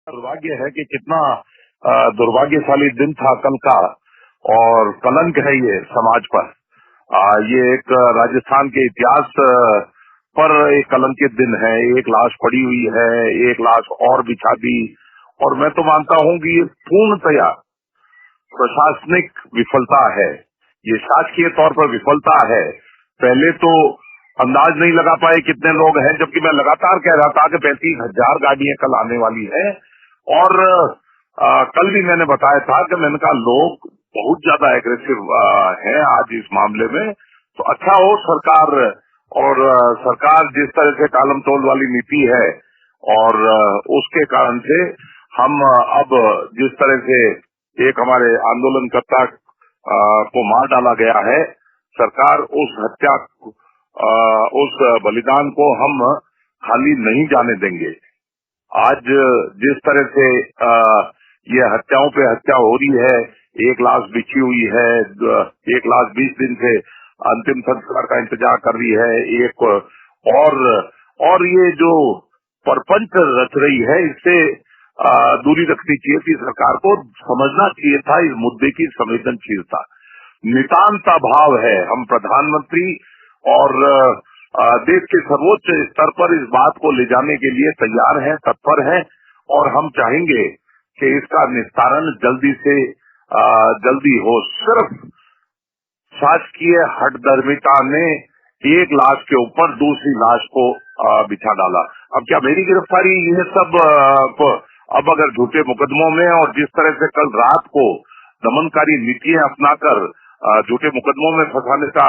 दुर्भाग्य है कि कितना दुर्भाग्यशाली दिन था कल का, और कलंक है ये समाज पर। ये एक राजस्थान के इतिहास पर एक कलंकित दिन है। एक लाश पड़ी हुई है, एक लाश और बिछा दी, और मैं तो मानता हूं कि ये पूर्णतया प्रशासनिक विफलता है, ये शासकीय तौर पर विफलता है। पहले तो अंदाज नहीं लगा पाए कितने लोग हैं, जबकि मैं लगातार कह रहा था कि 35,000 गाड़ियां कल आने वाली है। और कल भी मैंने बताया था कि मैंने कहा लोग बहुत ज्यादा एग्रेसिव हैं आज इस मामले में। तो अच्छा हो सरकार, और सरकार जिस तरह से टालम टोल वाली नीति है, और उसके कारण से हम अब जिस तरह से एक हमारे आंदोलनकर्ता को मार डाला गया है, सरकार उस हत्या उस बलिदान को हम खाली नहीं जाने देंगे। आज जिस तरह से ये हत्याओं पे हत्या हो रही है, एक लाश बिछी हुई है, एक लाश 20 दिन से अंतिम संस्कार का इंतजार कर रही है, एक और ये जो परपंच रच रही है, इससे दूरी रखनी चाहिए थी। सरकार को समझना चाहिए था इस मुद्दे की संवेदनशीलता। नितांत अभाव है। हम प्रधानमंत्री और देश के सर्वोच्च स्तर पर इस बात को ले जाने के लिए तैयार हैं, तत्पर हैं, और हम चाहेंगे कि इसका निस्तारण जल्दी से जल्दी हो। सिर्फ शासकीय हठधर्मिता ने एक लाश के ऊपर दूसरी लाश को बिछा डाला। अब क्या मेरी गिरफ्तारी ये सब अब अगर झूठे मुकदमों में, और जिस तरह से कल रात को दमनकारी नीतियां अपनाकर झूठे मुकदमों में फंसाने का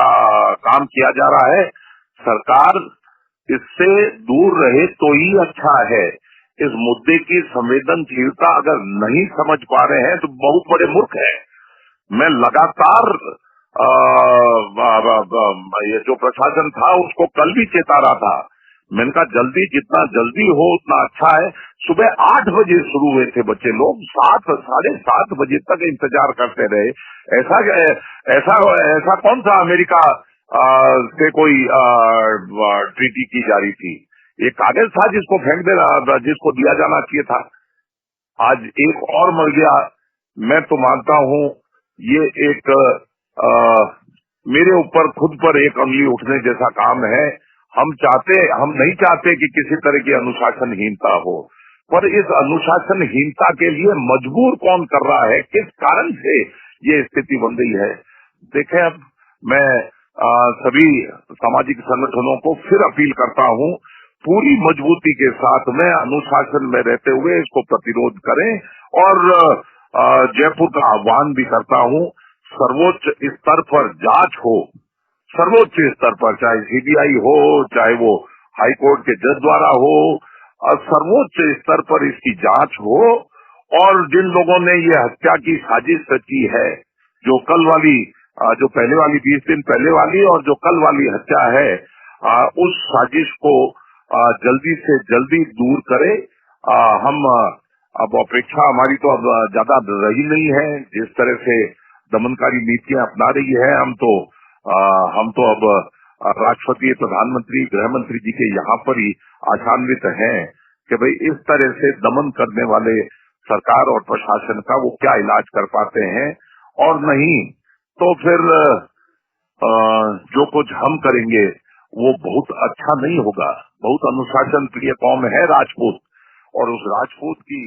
काम किया जा रहा है, सरकार इससे दूर रहे तो ही अच्छा है। इस मुद्दे की संवेदनशीलता अगर नहीं समझ पा रहे हैं तो बहुत बड़े मूर्ख हैं। मैं लगातार ये जो प्रशासन था उसको कल भी चेता रहा था। मैंने कहा जल्दी, जितना जल्दी हो उतना अच्छा है। सुबह 8 बजे शुरू हुए थे बच्चे लोग, 7, 7:30 बजे तक इंतजार करते रहे। ऐसा ऐसा ऐसा कौन सा अमेरिका से कोई ट्रीटी की जा रही थी? ये कागज था जिसको फेंक देना, जिसको दिया जाना चाहिए था। आज एक और मर गया। मैं तो मानता हूँ ये एक मेरे ऊपर खुद पर एक अंगली उठने जैसा काम है। हम नहीं चाहते कि किसी तरह की अनुशासनहीनता हो, पर इस अनुशासनहीनता के लिए मजबूर कौन कर रहा है, किस कारण से ये स्थिति बन गई है? देखें, अब मैं सभी सामाजिक संगठनों को फिर अपील करता हूँ, पूरी मजबूती के साथ में अनुशासन में रहते हुए इसको प्रतिरोध करें। और जयपुर का आह्वान भी करता हूँ, सर्वोच्च स्तर पर जांच हो, सर्वोच्च स्तर पर, चाहे सीबीआई हो, चाहे वो हाई कोर्ट के जज द्वारा हो, सर्वोच्च स्तर पर इसकी जांच हो। और जिन लोगों ने ये हत्या की साजिश रची है, जो कल वाली, जो पहले वाली 20 दिन पहले वाली और जो कल वाली हत्या है, उस साजिश को जल्दी से जल्दी दूर करे। हम अब अपेक्षा हमारी तो अब ज्यादा रही नहीं है। जिस तरह से दमनकारी नीतियां अपना रही है, हम तो अब राष्ट्रपति, प्रधानमंत्री, गृह मंत्री जी के यहाँ पर ही आशान्वित हैं कि भाई इस तरह से दमन करने वाले सरकार और प्रशासन का वो क्या इलाज कर पाते हैं। और नहीं तो फिर जो कुछ हम करेंगे वो बहुत अच्छा नहीं होगा। बहुत अनुशासन प्रिय कौम है राजपूत, और उस राजपूत की